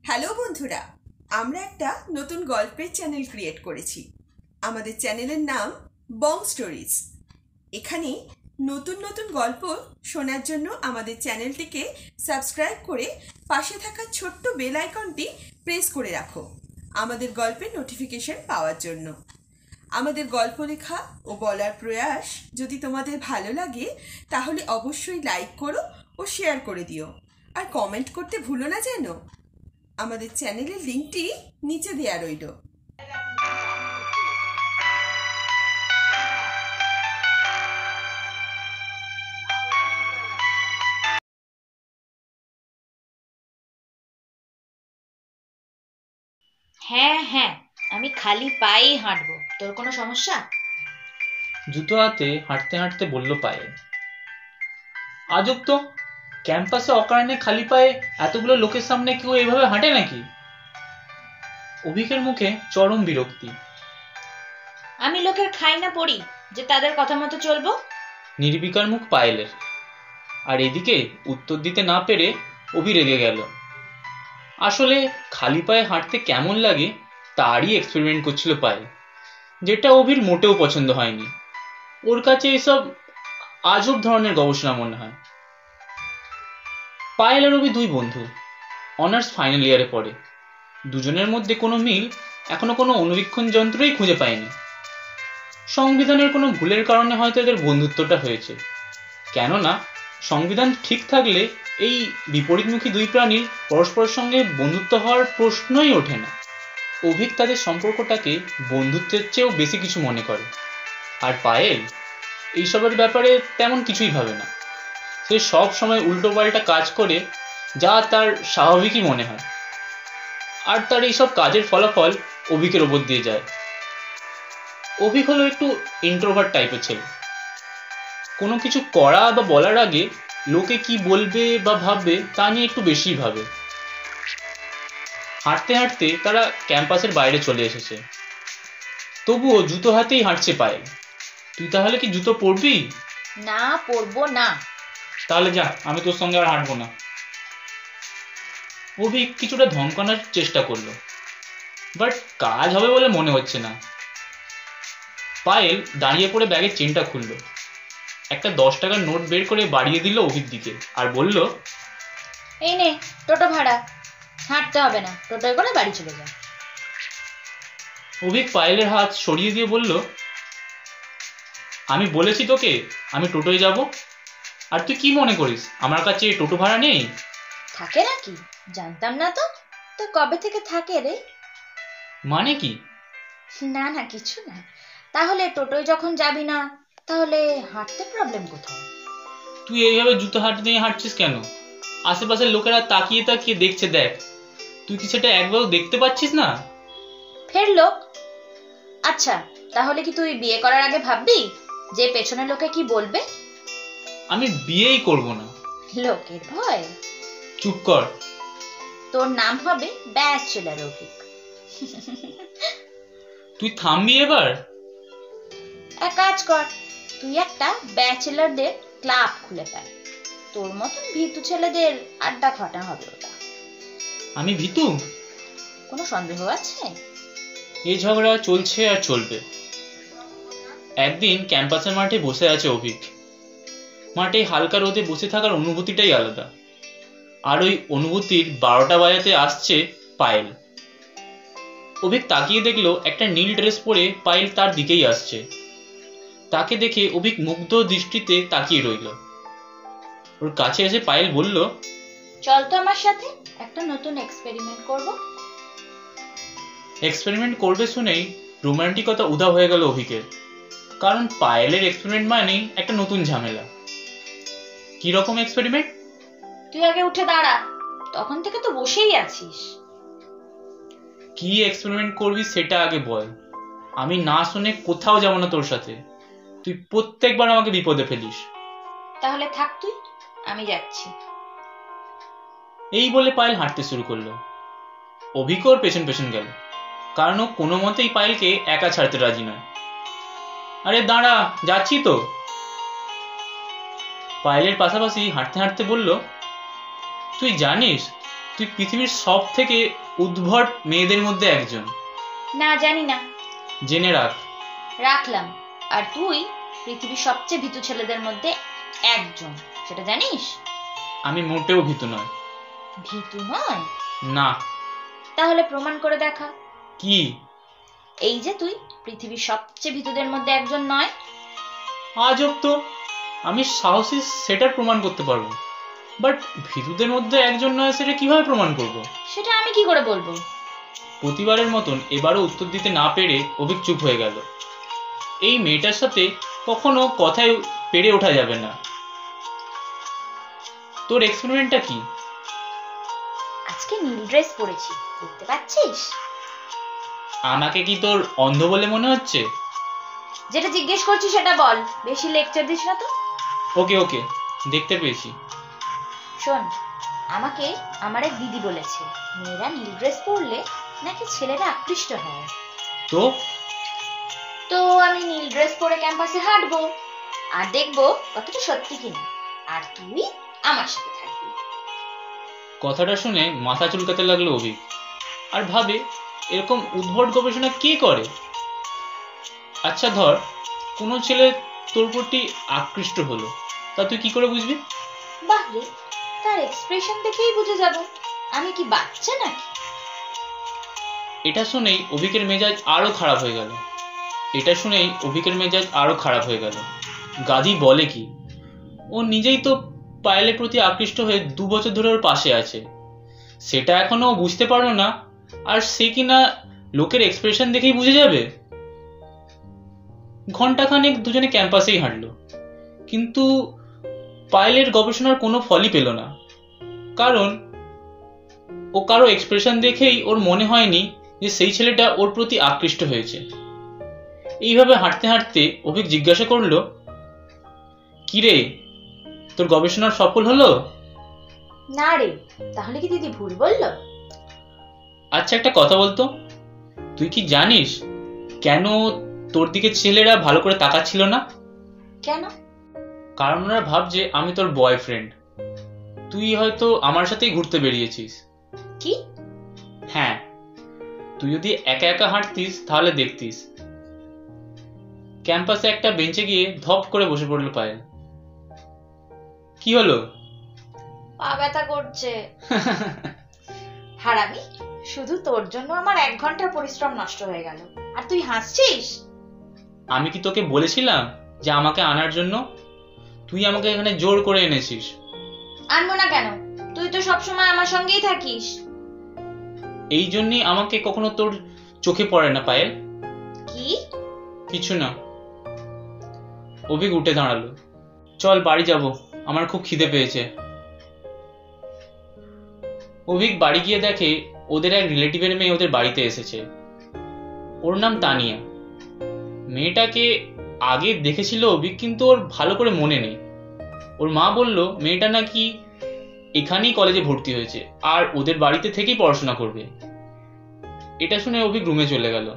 Hello বন্ধুরা, আমরা একটা নতুন গল্পের চ্যানেল ক্রিয়েট করেছি। আমাদের চ্যানেলের নাম বং স্টোরিজ। এখানে নতুন নতুন গল্প শোনার জন্য আমাদের চ্যানেলটিকে সাবস্ক্রাইব করে পাশে থাকা ছোট্ট বেল আইকনটি প্রেস করে রাখো আমাদের গল্পের নোটিফিকেশন পাওয়ার জন্য। আমাদের গল্প লেখা ও বলার প্রয়াস যদি তোমাদের ভালো লাগে তাহলে অবশ্যই লাইক করো ও শেয়ার করে দিও, আর কমেন্ট করতে ভুলো না যেন। আমাদের চ্যানেলের লিংকটি নিচে দেয়া রইল। হ্যাঁ হ্যাঁ, আমি খালি পায়েই হাঁটবো। তোর কোনো সমস্যা? জুতো হাতে হাঁটতে হাঁটতে বলল পায়েল। আজব তো, ক্যাম্পাসে অকারণে খালি পায়ে এতগুলো লোকের সামনে কেউ এইভাবে হাঁটে নাকি? অভিকের মুখে চরম বিরক্তি। আমি লোকের খাই না পড়ি যে তাদের কথা মতো চলবো। নির্বিকার মুখ পায়েলের, আর এদিকে উত্তর দিতে না পেরে অভি রেগে গেল। আসলে খালি পায়ে হাঁটতে কেমন লাগে তারই এক্সপেরিমেন্ট করছিল পায়েল, যেটা অভির মোটেও পছন্দ হয়নি। ওর কাছে এসব আজব ধরনের গবেষণা মনে হয়। পায়েল আর অভি দুই বন্ধু, অনার্স ফাইনাল ইয়ারে পড়ে। দুজনের মধ্যে কোনো মিল এখনো কোনো অনুবীক্ষণ যন্ত্রই খুঁজে পায়নি। সংবিধানের কোনো ভুলের কারণে হয়তো এদের বন্ধুত্বটা হয়েছে। কেননা সংবিধান ঠিক থাকলে এই বিপরীতমুখী দুই প্রাণীর পরস্পরের সঙ্গে বন্ধুত্ব হওয়ার প্রশ্নই ওঠে না। অভিক তাদের সম্পর্কটাকে বন্ধুত্বের চেয়েও বেশি কিছু মনে করে, আর পায়েল এইসবের ব্যাপারে তেমন কিছুই ভাবে না। সে সব সময় উল্টোপাল্টা কাজ করে যা তার স্বাভাবিকই মনে হয়, আর তার এইসব কাজের ফলাফল অভিকের ওপর দিয়ে যায়। অভিক হলো একটু ইন্ট্রোভার্ট টাইপের ছেলে। কোনো কিছু করা বা বলার আগে লোকে কি বলবে বা ভাববে তা নিয়ে একটু বেশিই ভাবে। হাঁটতে হাঁটতে তারা ক্যাম্পাসের বাইরে চলে এসেছে, তবুও জুতো হাতেই হাঁটছে পায়েল। তুই তাহলে কি জুতো পরবি? না, পরবো না। তাহলে যা, আমি তোর সঙ্গে আর হাঁটবো না। অভি কিছুটা ধমকানোর চেষ্টা করলো, বাট কাজ হবে বলে মনে হচ্ছে না। পায়েল দাঁড়িয়ে পড়ে ব্যাগের চেনটা খুললো, একটা 10 টাকার নোট বের করে বাড়িয়ে দিল অভির দিকে, আর বলল, এই নে টোটো ভাড়া। হাঁটতে হবে না, টোটোয় করে বাড়ি চলে যা। অভিক পায়েলের হাত সরিয়ে দিয়ে বলল, আমি বলেছি তোকে আমি টোটোয় যাব, আর তুই কি মনে করিস আমার কাছে টোটো ভাড়া নেই? থাকে নাকি? জানতাম না তো। তো কবে থেকে থাকে রে? মানে কি? না না, কিছু না। তাহলে টোটোয় যখন যাবি না, তাহলে হাঁটতে প্রবলেম কোথায়? তুই এইভাবে জুতো হাঁটতে নিয়ে হাঁটছিস কেন? আশেপাশের লোকেরা তাকিয়ে তাকিয়ে দেখছে, দেখ। তুই কি সেটা একবারও দেখতে পাচ্ছিস না? ফের লোক? আচ্ছা, তাহলে কি তুই বিয়ে করার আগে ভাববি যে পেছনে লোকে কি বলবে? আমি বিয়েই করব না। লোকের ভয়? চুপ কর। তোর নাম হবে ব্যাচেলর অভিক। তুই থামবি এবার? এক কাজ কর, তুই একটা ব্যাচেলরদের ক্লাব খুলে ফেল। তোর মতন ভীতু ছেলেদের আড্ডা ফাটা হবে ওটা। আমি ভীতু? কোনো সন্দেহ আছে? এই ঝগড়া চলছে আর চলবে। একদিন ক্যাম্পাসের মাঠে বসে আছে অভিক। মাঠে হালকা রোদে বসে থাকার অনুভূতিটাই আলাদা। আর ওই অনুভূতির 12টা বাজাতে আসছে পায়েল। অভিক তাকিয়ে দেখলো একটা নীল ড্রেস পরে পায়েল তার দিকেই আসছে। তাকে দেখে অভিক মুগ্ধ দৃষ্টিতে তাকিয়ে রইল। ওর কাছে এসে পায়েল বলল, চল তো আমার সাথে, একটা নতুন এক্সপেরিমেন্ট করব। এক্সপেরিমেন্ট করবে শুনেই রোমান্টিকতা উধাও হয়ে গেল অভিকের, কারণ পায়েলের এক্সপেরিমেন্ট মানেই একটা নতুন ঝামেলা। কি রকম এক্সপেরিমেন্ট? তুই আগে উঠে দাঁড়া, তখন থেকে তো বসেই আছিস। কি এক্সপেরিমেন্ট করবি সেটা আগে বল। আমি না শুনে কোথাও যাব না তোর সাথে। তুই প্রত্যেকবার আমাকে বিপদে ফেলিস। তাহলে থাক তুই, আমি যাচ্ছি। এই বলে পায়েল হাঁটতে শুরু করলো। অভিক ওর পেছন পেছন গেল, কারণ ও কোনো মতেই পায়েলকে একা ছাড়তে রাজি নয়। আরে দাঁড়া, যাচ্ছি তো। পায়েলের পাশাপাশি হাঁটতে হাঁটতে বলল, তুই জানিস তুই পৃথিবীর সব থেকে উদ্ভট মেয়েদের মধ্যে একজন। না, জানি না। জেনে রাখ। রাখলাম। আর তুই পৃথিবীর সবচেয়ে ভীতু ছেলেদের মধ্যে একজন, সেটা জানিস? আমি মোটেও ভীতু নয়। ভীতু নয়? না। তাহলে প্রমাণ করে দেখা। কি? এই যে তুই পৃথিবীর সবচেয়ে ভীতুদের মধ্যে একজন নয়। আজব তো, আমি সাহসী সেটা প্রমাণ করতে পারবো, বাট ভীতুদের মধ্যে একজন নয় সেটা কিভাবে প্রমাণ করব? সেটা আমি কি করে বলবো? প্রতিবারের মতন এবারও উত্তর দিতে না পেরে অভিক চুপ হয়ে গেল। এই মেয়েটার সাথে কখনো কথায় পেরে ওঠা যাবে না। তোর এক্সপেরিমেন্টটা কি? আজকে নীল ড্রেস পরেছি, দেখতে পাচ্ছিস? আমাকে কি তোর অন্ধ বলে মনে হচ্ছে? যেটা জিজ্ঞেস করছি সেটা বল, বেশি লেকচার দিস না তো। ওকে ওকে, দেখতে পেয়েছি। শোন, আমাকে আমার এক দিদি বলেছে মেয়েরা নীল ড্রেস পরলে নাকি ছেলেরা আকৃষ্ট হয়। তো তো আমি নীল ড্রেস পরে ক্যাম্পাসে হাঁটবো আর দেখবো কতটা সত্যি কিনা, আর তুই আমার সাথে থাকবি। কথাটা শুনে মাথা চুলকাতে লাগলো অভিক, আর ভাবে এরকম উদ্ভট গবেষণা কে করে। আচ্ছা ধর কোনো ছেলে তোর প্রতি আকৃষ্ট হলো, তা তুই কি করে বুঝবি? বাহ রে, তার এক্সপ্রেশন দেখেই বুঝে যাব। আমি কি বাচ্চা নাকি? এটা শুনেই অভিকের মেজাজ আরো খারাপ হয়ে গেল। গাধি বলে কি, ও নিজেই তো পায়েলের প্রতি আকৃষ্ট হয়ে 2 বছর ধরে ওর পাশে আছে, সেটা এখনো বুঝতে পারলো না, আর সে কিনা লোকের এক্সপ্রেশন দেখেই বুঝে যাবে। ঘন্টাখানেক দুজনে ক্যাম্পাসেই হাঁটলো, কিন্তু পায়েলের গবেষণার কোনো ফলই পেল না, কারণ ও কারো এক্সপ্রেশন দেখেই ওর মনে হয়নি যে সেই ছেলেটা ওর প্রতি আকৃষ্ট হয়েছে। এইভাবে হাঁটতে হাঁটতে অভিক জিজ্ঞাসা করলো, কিরে তোর গবেষণার সফল হলো? না রে। তাহলে কি দিদি ভুল বললো? আচ্ছা একটা কথা বলতো, তুই কি জানিস কেন তোর দিকে ছেলেরা ভালো করে তাকাচ্ছিল না? কেন? কারণ ওরা ভাবছে আমি তোর বয়ফ্রেন্ড। তুই হয়তো আমার সাথেই ঘুরতে বেরিয়েছিস। কি? হ্যাঁ, তুই যদি একা একা হাঁটতিস তাহলে দেখতিস। ক্যাম্পাসে একটা বেঞ্চে গিয়ে ধপ করে বসে পড়লো পায়েল। কি হলো? পা ব্যথা করছে। হারামি, শুধু তোর জন্য আমার 1 ঘন্টার পরিশ্রম নষ্ট হয়ে গেল, আর তুই হাসছিস? আমি কি তোকে বলেছিলাম যে আমাকে আনার জন্য? তুই আমাকে এখানে জোর করে এনেছিস। আনবো না কেন? তুই তো সবসময় আমার সঙ্গেই থাকিস। এই জন্যই আমাকে কখনো তোর চোখে পড়ে না পায়েল। কি? কিছু না। অভিক উঠে দাঁড়ালো। চল বাড়ি যাব, আমার খুব খিদে পেয়েছে। অভিক বাড়ি গিয়ে দেখে ওদের এক রিলেটিভের মেয়ে ওদের বাড়িতে এসেছে। ওর নাম তানিয়া। মেয়েটাকে আগে দেখেছিল অভিক, কিন্তু ওর ভালো করে মনে নেই। ওর মা বলল মেয়েটা নাকি এখানেই কলেজে ভর্তি হয়েছে আর ওদের বাড়িতে থেকেই পড়াশোনা করবে। এটা শুনে অভিক রুমে চলে গেল।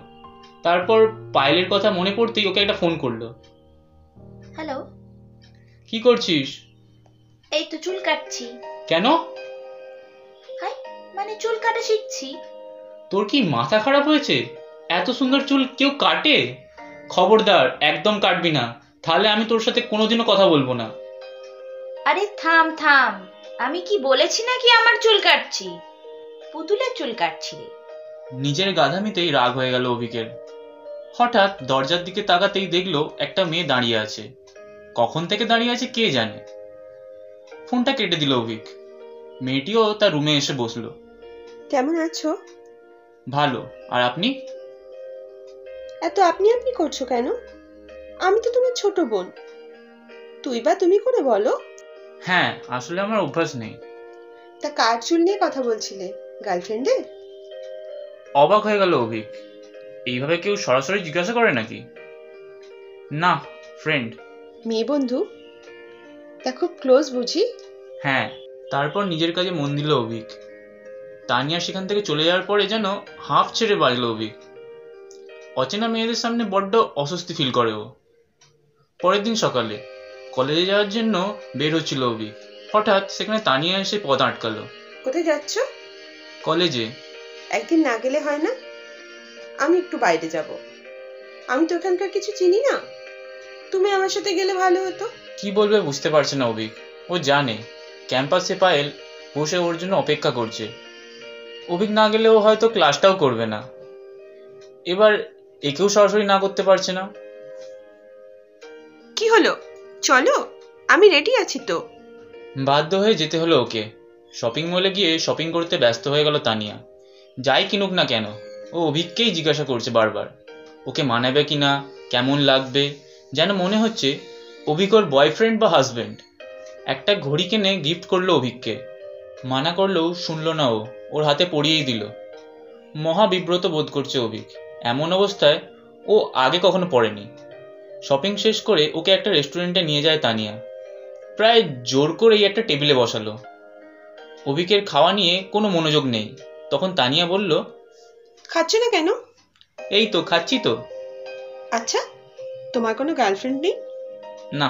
তারপর পায়েলের কথা মনে পড়তেই ওকে একটা ফোন করলো। হ্যালো। কি করছিস? এই তো চুল কাটছি। কেন? হাই, মানে চুল কাটা শিখছি। তোর কি মাথা খারাপ হয়েছে? এত সুন্দর চুল কেউ কাটে? খবরদার একদম কাটবি না, তাহলে আমি তোর সাথে কোনোদিনও কথা বলবো না। আরে থাম থাম, আমি কি বলেছি নাকি আমার চুল কাটছি? পুতুলের চুল কাটছি রে। নিজের গাধামিতেই রাগ হয়ে গেল অভিকের। হঠাৎ দরজার দিকে তাকাতেই দেখলো একটা মেয়ে দাঁড়িয়ে আছে। কখন থেকে দাঁড়িয়ে আছে কে জানে। ফোনটা কেটে দিল অভিক। মেয়েটিও তার রুমে এসে বসলো। কেমন আছো? ভালো, আর আপনি? এত আপনি আপনি করছো কেন? আমি তো তোমার ছোট বোন। তুই বা তুমি করে বলো। হ্যাঁ, আসলে আমার অভ্যাস নেই। তা কার চুল নিয়ে কথা বলছিলে? গার্লফ্রেন্ডের? অবাক হয়ে গেল অভিক। এইভাবে কেউ সরাসরি জিজ্ঞাসা করে নাকি? না, ফ্রেন্ড। মেয়ে বন্ধু? তা খুব ক্লোজ বুঝি? হ্যাঁ। তারপর নিজের কাজে মন দিল অভিক। তানিয়া সেখান থেকে চলে যাওয়ার পরে যেন হাঁফ ছেড়ে বাজলো অভিক। অচেনা মেয়েদের সামনে বড্ড অস্বস্তি ফিল করে ও। পরের দিন সকালে কলেজে যাওয়ার জন্য বের হচ্ছিল অভিক। হঠাৎ সেখানে তানিয়া এসে পথ আটকালো। কোথায় যাচ্ছ? কলেজে। একদিন না গেলে হয় না? আমি একটু বাইরে যাব। আমি তো ওখানকার কিছু চিনি না, তুমি আমার সাথে গেলে ভালো হতো। কি বলবে বুঝতে পারছে না অভিক। ও জানে ক্যাম্পাসে পায়েল বসে ওর জন্য অপেক্ষা করছে। অভিক না গেলে ও হয়তো ক্লাসটাও করবে না। এবার একেও সরাসরি না করতে পারছে না। কি হলো, চলো, আমি রেডি আছি তো। বাধ্য হয়ে যেতে হলো ওকে। শপিং মলে গিয়ে শপিং করতে ব্যস্ত হয়ে গেল তানিয়া। যাই কিনুক না কেন, ও অভিককেই জিজ্ঞাসা করছে বারবার ওকে মানাবে কিনা, কেমন লাগবে। যেন মনে হচ্ছে অভিক ওর বয়ফ্রেন্ড বা হাজবেন্ড। একটা ঘড়ি কিনে গিফট করলো অভিককে। মানা করলেও শুনলো না ও, ওর হাতে পরিয়েই দিল। মহা বিব্রত বোধ করছে অভিক। এমন অবস্থায় ও আগে কখনো পড়েনি। শপিং শেষ করে ওকে একটা রেস্টুরেন্টে নিয়ে যায় তানিয়া। প্রায় জোর করেই একটা টেবিলে বসালো। অভিকের খাওয়া নিয়ে কোনো মনোযোগ নেই। তখন তানিয়া বলল, খাচ্ছ না কেন? এই তো খাচ্ছি তো। আচ্ছা, তোমার কোনো গার্লফ্রেন্ড নেই? না।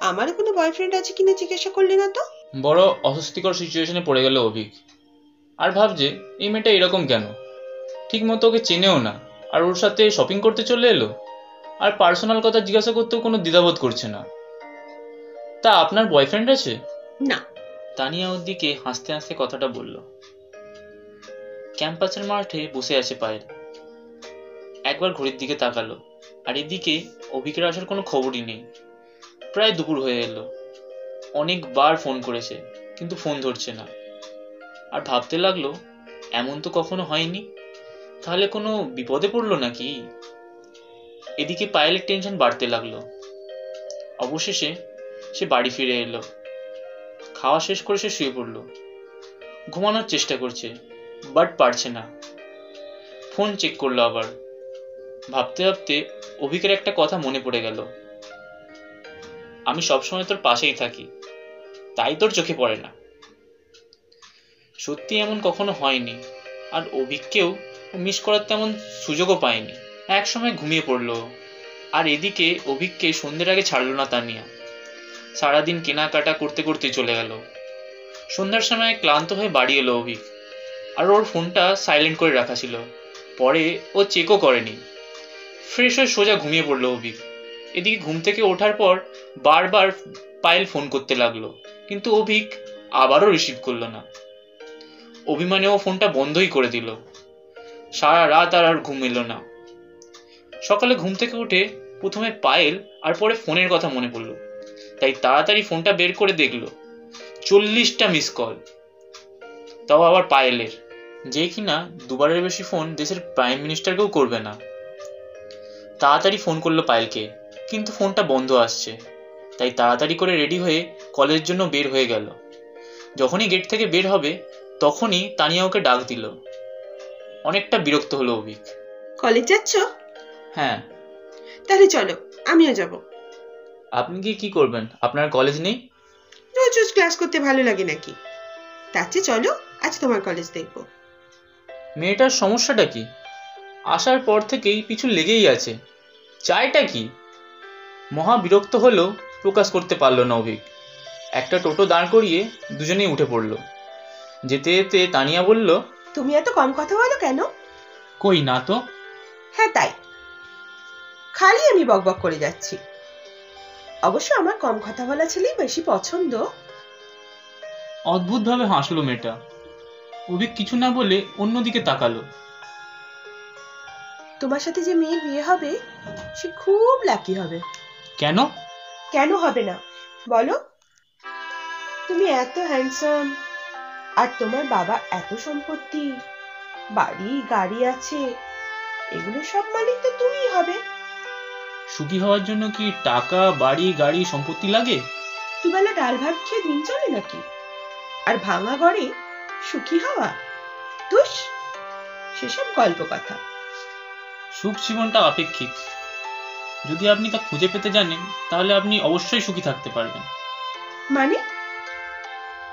আমারও কোনো বয়ফ্রেন্ড আছে কিনা জিজ্ঞাসা করলে না তো? বড় অস্বস্তিকর সিচুয়েশনে পড়ে গেল অভিক। আর ভাবছে এই মেয়েটা এরকম কেন, ঠিক মতো ওকে চেনেও না, আর ওর সাথে শপিং করতে চলে এলো, আর পার্সোনাল কথা জিজ্ঞাসা করতেও কোনো দ্বিধাবোধ করছে না। তা আপনার বয়ফ্রেন্ড আছে? না। তানিয়া ওর দিকে হাসতে হাসতে কথাটা বলল। ক্যাম্পাসের মাঠে বসে আছে পায়েল। একবার ঘড়ির দিকে তাকালো, আর এদিকে অভিকের আসার কোনো খবরই নেই। প্রায় দুপুর হয়ে এলো। অনেকবার ফোন করেছে, কিন্তু ফোন ধরছে না। আর ভাবতে লাগলো এমন তো কখনো হয়নি, তাহলে কোনো বিপদে পড়লো নাকি। এদিকে পায়েলের টেনশন বাড়তে লাগলো। অবশেষে সে বাড়ি ফিরে এলো। খাওয়া শেষ করে সে শুয়ে পড়লো। ঘুমানোর চেষ্টা করছে, বাট পারছে না। ফোন চেক করলো আবার। ভাবতে ভাবতে অভিকের একটা কথা মনে পড়ে গেল। আমি সবসময় তোর পাশেই থাকি, তাই তোর চোখে পড়ে না। সত্যি এমন কখনো হয়নি, আর অভিককেও মিস করার তেমন সুযোগও পায়নি। এক সময় ঘুমিয়ে পড়লো। আর এদিকে অভিককে সন্ধ্যের আগে ছাড়লো না তানিয়া। সারাদিন কেনাকাটা করতে করতে চলে গেল। সন্ধ্যার সময় ক্লান্ত হয়ে বাড়ি এলো অভিক, আর ওর ফোনটা সাইলেন্ট করে রাখা ছিল। পরে ও চেকও করেনি। ফ্রেশ হয়ে সোজা ঘুমিয়ে পড়লো অভিক। এদিকে ঘুম থেকে ওঠার পর বারবার পায়েল ফোন করতে লাগলো, কিন্তু অভিক আবারও রিসিভ করলো না। অভিমানে ও ফোনটা বন্ধই করে দিল। সারা রাত আর ঘুম এলো না। সকালে ঘুম থেকে উঠে প্রথমে পায়েল আর পরে ফোনের কথা মনে পড়লো। তাই তাড়াতাড়ি ফোনটা বের করে দেখলো 40টা মিস কল, তাও আবার পায়েলের, যে কিনা দুবারের বেশি ফোন দেশের প্রাইম মিনিস্টারকেও করবে না। তাড়াতাড়ি ফোন করলো পায়েলকে, কিন্তু ফোনটা বন্ধ আসছে। তাই তাড়াতাড়ি করে রেডি হয়ে কলেজের জন্য বের হয়ে গেল। যখনই গেট থেকে বের হবে তখনই তানিয়া ওকে ডাক দিল। অনেকটা বিরক্ত হলো অভিক। কলেজ যাচ্ছ? হ্যাঁ। তাহলে চলো, আমিও যাব। আপনি কি করবেন? আপনার কলেজ নেই? রোজ রোজ ক্লাস করতে ভালো লাগে নাকি? তার চেয়ে চলো আজ তোমার কলেজ দেখবো। মেয়েটার সমস্যাটা কি? আসার পর থেকেই পিছু লেগেই আছে। চাইটা কি? মহা বিরক্ত হলেও প্রকাশ করতে পারলো না অভিক। একটা টোটো দাঁড় করিয়ে দুজনেই উঠে পড়লো। যেতে যেতে তানিয়া বলল, তুমি এত কম কথা বলো কেন? কই না তো। হ্যাঁ তাই, খালি আমি বকবক করে যাচ্ছি। অবশ্য আমার কম কথা বলা ছেলেই বেশি পছন্দ। অদ্ভুত ভাবে হাসলো মেয়েটা। অভিক কিছু না বলে অন্যদিকে তাকালো। তোমার সাথে যে মেয়ের বিয়ে হবে সে খুব লাকি হবে। কেন? কেন হবে না বলো? তুমি এত হ্যান্ডসাম, আর তোমার বাবা এত সম্পত্তি, বাড়ি গাড়ি আছে, এগুলো সব মালিক তো তুমিই হবে। সুখী হওয়ার জন্য কি টাকা, বাড়ি, গাড়ি, সম্পত্তি লাগে? দুবেলা ডাল ভাত খেয়ে দিন চলে নাকি? আর ভাঙা ঘরে সুখী হওয়া, দুষ, সেসব গল্প কথা। সুখ জীবনটা আপেক্ষিক। যদি আপনি তা খুঁজে পেতে জানেন তাহলে আপনি অবশ্যই সুখী থাকতে পারবেন। মানে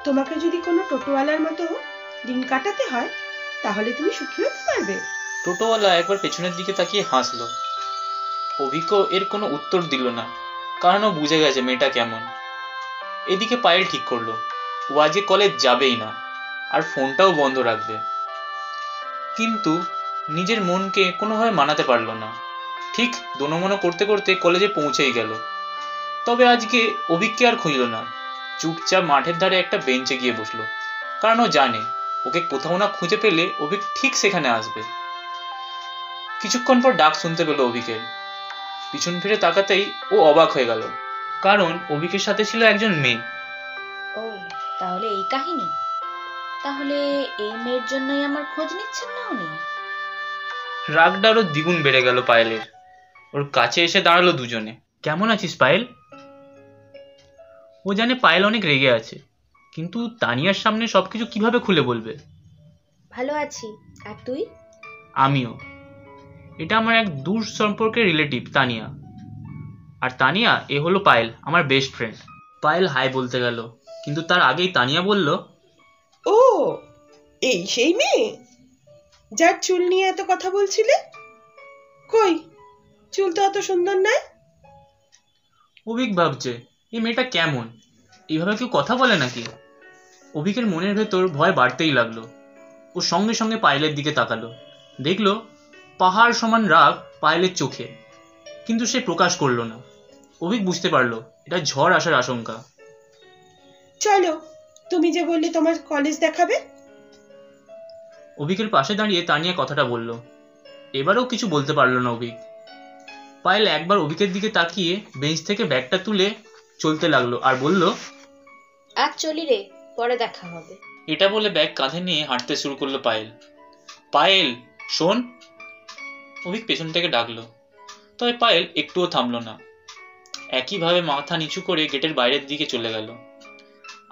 তোমাকে যদি কোনো টোটোওয়ালার মতো দিন কাটাতে হয় তাহলে তুমি সুখী হতে পারবে? টোটোওয়ালা একবার পেছনের দিকে তাকিয়ে হাসলো। অভিকও এর কোনো উত্তর দিল না, কারণ ও বুঝে গেছে মেয়েটা কেমন। এদিকে পায়েল ঠিক করলো ও আজকে কলেজ যাবেই না। আর ফোনটাও বন্ধ রাখবে। কিন্তু নিজের মনকে কোনোভাবে মানাতে পারল না। ঠিক দোনোমনো করতে করতে কলেজে পৌঁছেই গেল। তবে আজকে অভিককে আর খুঁজল না। চুপচাপ মাঠের ধারে একটা বেঞ্চে গিয়ে বসলো, কারণ ও জানে ওকে কোথাও না খুঁজে পেলে অভিক ঠিক সেখানে আসবে। কিছুক্ষণ পর ডাক শুনতে পেল অভিকের। পিছন ফিরে তাকাতেই ও অবাক হয়ে গেল, কারণ অভিকের সাথে ছিল একজন মেয়ে। ও, তাহলে এই কাহিনী। তাহলে এই মেয়ের জন্যই আমার খোঁজ নিচ্ছেন না উনি? রাগটা আরো দ্বিগুণ বেড়ে গেল পায়েলের। ওর কাছে এসে দাঁড়ালো দুজনে। কেমন আছিস পায়েল? ও জানে পায়েল অনেক রেগে আছে, কিন্তু তানিয়ার সামনে সবকিছু কিভাবে খুলে বলবে। ভালো আছি, আর তুই? আমিও। এটা আমার এক দূর সম্পর্কের রিলেটিভ তানিয়া। আর তানিয়া এ হলো পায়েল, আমার বেস্ট ফ্রেন্ড। পায়েল হাই বলতে গেল, কিন্তু তার আগেই তানিয়া বলল, ও, এই সেই মেয়ে যার চুল নিয়ে এত কথা বলছিলে? কই, চুল তো এত সুন্দর নয়। অভিক ভাবছে এই মেয়েটা কেমন, এইভাবে কেউ কথা বলে নাকি। অভিকের মনের ভেতর ভয় বাড়তেই লাগলো। ও সঙ্গে সঙ্গে পায়েলের দিকে তাকালো। দেখলো পাহাড় সমান রাগ পায়েলের চোখে, কিন্তু সে প্রকাশ করলো না। অভিক বুঝতে পারলো এটা ঝড় আসার আশঙ্কা। চলো, তুমি যে বললে তোমার কলেজ দেখাবে। অভিকের পাশে দাঁড়িয়ে তানিয়া কথাটা বলল। এবারেও কিছু বলতে পারলো না অভিক। পায়েল একবার অভিকের দিকে তাকিয়ে বেঞ্চ থেকে ব্যাগটা তুলে চলতে লাগলো আর বলল, আজ চলি রে, পরে দেখা হবে। এটা বলে ব্যাগ কাঁধে নিয়ে হাঁটতে শুরু করলো পায়েল। পায়েল শোন, অভিক পেছন থেকে ডাকলো। তবে পায়েল একটুও থামলো না। একইভাবে মাথা নিচু করে গেটের বাইরের দিকে চলে গেল।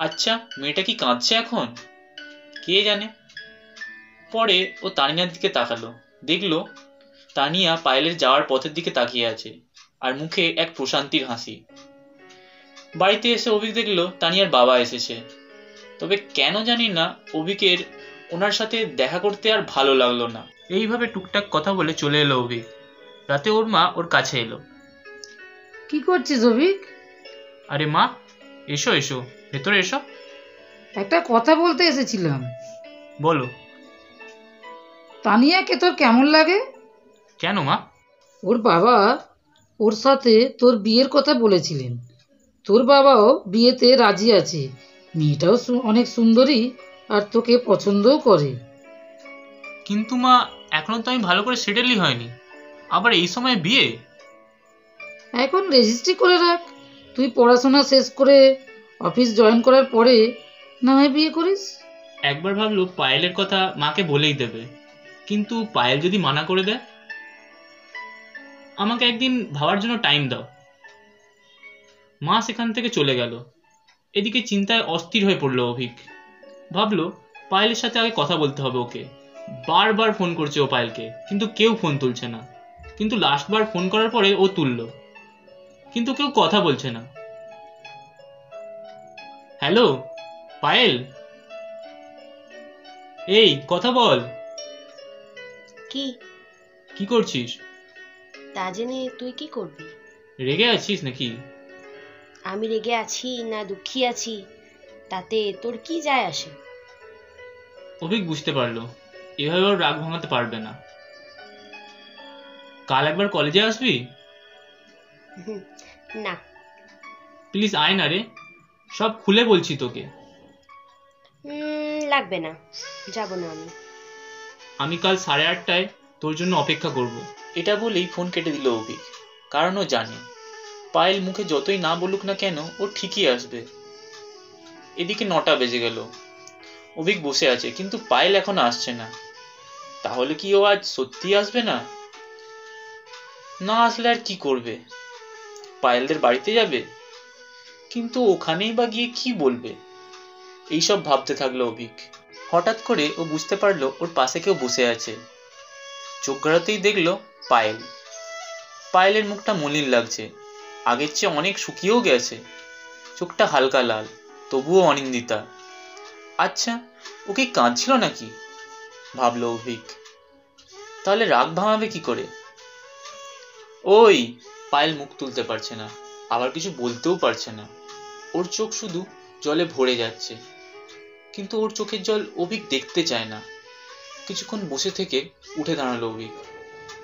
আচ্ছা, মেয়েটা কি কাঁদছে এখন? কে জানে। পরে ও তানিয়ার দিকে তাকালো। দেখলো তানিয়া পায়েলের যাওয়ার পথের দিকে তাকিয়ে আছে, আর মুখে এক প্রশান্তির হাসি। বাড়িতে এসে অভিক দেখলো তানিয়ার বাবা এসেছে। তবে কেন জানি না অভিকের ওনার সাথে দেখা করতে আর ভালো লাগলো না। এইভাবে টুকটাক কথা বলে চলে এলো অভিক। রাতে ওর মা ওর কাছে এলো। কি করছিস অভিক? আরে মা, এসো এসো, ভেতরে এসো। একটা কথা বলতে এসেছিলাম। বলো। তানিয়াকে তোর কেমন লাগে? কেন মা? ওর বাবা ওর সাথে তোর বিয়ের কথা বলেছিলেন। তোর বাবাও বিয়েতে রাজি আছে। মেয়েটাও অনেক সুন্দরী আর তোকে পছন্দও করে। কিন্তু মা, এখনো তো আমি ভালো করে সেটেলই হয়নি, আবার এই সময় বিয়ে? এখন রেজিস্ট্রি করে রাখ। তুই পড়াশোনা শেষ করে অফিস জয়েন করার পরে না হয় বিয়ে করিস। একবার ভাবলো পায়েলের কথা মাকে বলেই দেবে, কিন্তু পায়েল যদি মানা করে দেয়। আমাকে একদিন ভাবার জন্য টাইম দাও। মা সেখান থেকে চলে গেল। এদিকে চিন্তায় অস্থির হয়ে পড়লো অভিক। ভাবলো পায়েলের সাথে আগে কথা বলতে হবে ওকে। বারবার ফোন করছে ও পায়েলকে, কিন্তু কেউ ফোন তুলছে না। কিন্তু লাস্টবার ফোন করার পরে ও তুললো, কিন্তু কেউ কথা বলছে না। হ্যালো পায়েল, এই কথা বল। কি কি করছিস? তা জেনে তুই কি করবি? রেগে আছিস নাকি? আমি রেগে আছি না দুঃখী আছি তাতে তোর কি যায় আসে? অভিক বুঝতে পারলো এভাবে ওর রাগ ভাঙাতে পারবে না। কাল একবার কলেজে আসবি? না। প্লিজ আয় না রে, সব খুলে বলছি তোকে। লাগবে না, যাব না আমি। আমি কাল 8:30টায় তোর জন্য অপেক্ষা করব। এটা বলেই ফোন কেটে দিল অভিক, কারণ ও জানে পায়েল মুখে যতই না বলুক না কেন ও ঠিকই আসবে। এদিকে 9টা বেজে গেল। অভিক বসে আছে, কিন্তু পায়েল এখনো আসছে না। তাহলে কি ও আজ সত্যি আসবে না? না আসলে আর কি করবে? পায়েলদের বাড়িতে যাবে, কিন্তু ওখানেই বা গিয়ে কি বলবে? এইসব ভাবতে থাকলো অভিক। হঠাৎ করে ও বুঝতে পারলো ওর পাশে কেউ বসে আছে। চোখ গড়াতেই দেখলো পায়েল। পায়েলের মুখটা মলিন লাগছে, আগের চেয়ে অনেক শুকিয়েও গেছে। চোখটা হালকা লাল, তবুও অনিন্দিতা। আচ্ছা, ও কি কাঁদছিল নাকি? ভাবলো অভিক। তাহলে রাগ ভাঙাবে কি করে? ওই পায়েল মুখ তুলতে পারছে না, আবার কিছু বলতেও পারছে না। ওর চোখ শুধু জলে ভরে যাচ্ছে। কিন্তু ওর চোখের জল অভিক দেখতে চায় না। কিছুক্ষণ বসে থেকে উঠে দাঁড়ালো অভিক,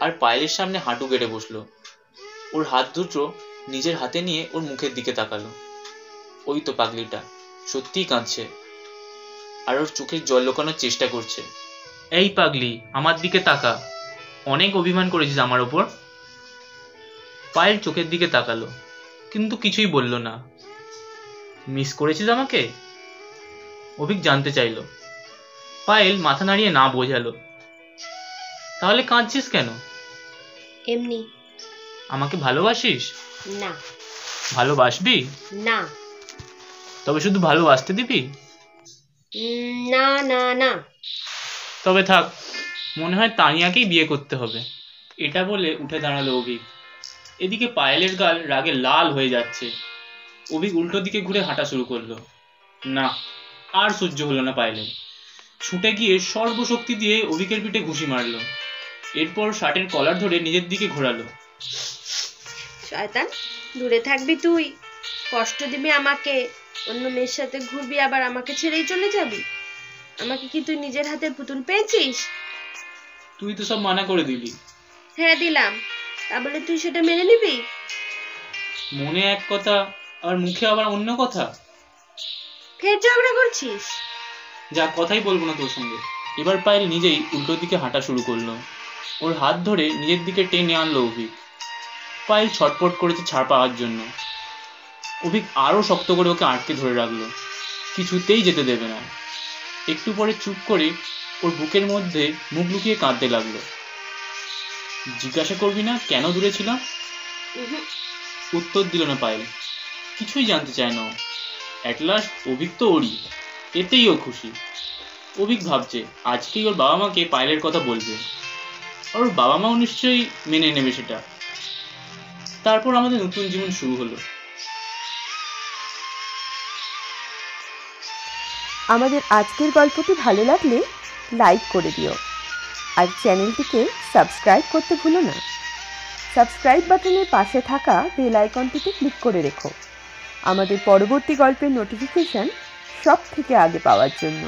আর পায়েলের সামনে হাঁটু গেড়ে বসলো। ওর হাত দুটো নিজের হাতে নিয়ে ওর মুখের দিকে তাকালো। ওই তো পাগলিটা সত্যিই কাঁদছে, আর ওর চোখের জল লুকানোর চেষ্টা করছে। এই পাগলি, আমার দিকে তাকা, অনেক অভিমান করেছিস আমার ওপর। পায়েল চোখের দিকে তাকালো, কিন্তু কিছুই বলল না। মিস করেছিস আমাকে? অভিক জানতে চাইলো। পায়েল মাথা নাড়িয়ে না বোঝালো। তাহলে কাঁদছিস কেন? এমনি। আমাকে ভালোবাসিস? না। ভালোবাসবি? না। তবে শুধু ভালোবাসতে দিবি? না না না। তবে থাক, মনে হয় তানিয়াকেই বিয়ে করতে হবে। এটা বলে উঠে দাঁড়ালো অভিক। এদিকে পায়েলের গাল রাগে লাল হয়ে যাচ্ছে। অভিক উল্টো দিকে ঘুরে হাঁটা শুরু করলো। না, আর সহ্য হলো না পায়েলের। ছুটে গিয়ে সর্বশক্তি দিয়ে অভিকের পিঠে ঘুষি মারলো। এরপর শার্টের কলার ধরে নিজের দিকে ঘোরালো। শয়তান, দূরে থাকবি তুই। কষ্ট দিবি আমাকে, অন্য মেয়ের সাথে ঘুরবি, আবার আমাকে ছেড়েই চলে যাবি। আমাকে কি তুই নিজের হাতের পুতুল পেয়েছিস? তুই তো সব মানা করে দিলি। হ্যাঁ দিলাম, তা বলে তুই সেটা মেনে নিবি? মনে এক কথা আর মুখে আবার অন্য কথা। ফের ঝগড়া করছিস? যা, কথাই বলবো না তোর সঙ্গে। এবার পায়েল নিজেই উল্টো দিকে হাঁটা শুরু করলো। ওর হাত ধরে নিজের দিকে টেনে আনলো অভিক। পায়েল ছটপট করেছে ছাড় পাওয়ার জন্য। অভিক আরো শক্ত করে ওকে আটকে ধরে রাখলো, কিছুতেই যেতে দেবে না। একটু পরে চুপ করে ওর বুকের মধ্যে মুখ লুকিয়ে কাঁদতে লাগলো। জিজ্ঞাসা করবি না কেন দূরে ছিলাম? উত্তর দিল না পায়েল। কিছুই জানতে চায় না। অ্যাট লাস্ট অভিক তো ওরই, এতেই ও খুশি। অভিক ভাবছে আজকেই ওর বাবা মাকে পায়েলের কথা বলবে, আর ওর বাবা মাও নিশ্চয়ই মেনে নেবে সেটা। তারপর আমাদের নতুন জীবন শুরু হলো। আমাদের আজকের গল্পটি ভালো লাগলে লাইক করে দিও, আর চ্যানেলটিকে সাবস্ক্রাইব করতে ভুলো না। সাবস্ক্রাইব বাটনের পাশে থাকা বেল আইকনটিতে ক্লিক করে রেখো আমাদের পরবর্তী গল্পের নোটিফিকেশন সব থেকে আগে পাওয়ার জন্য।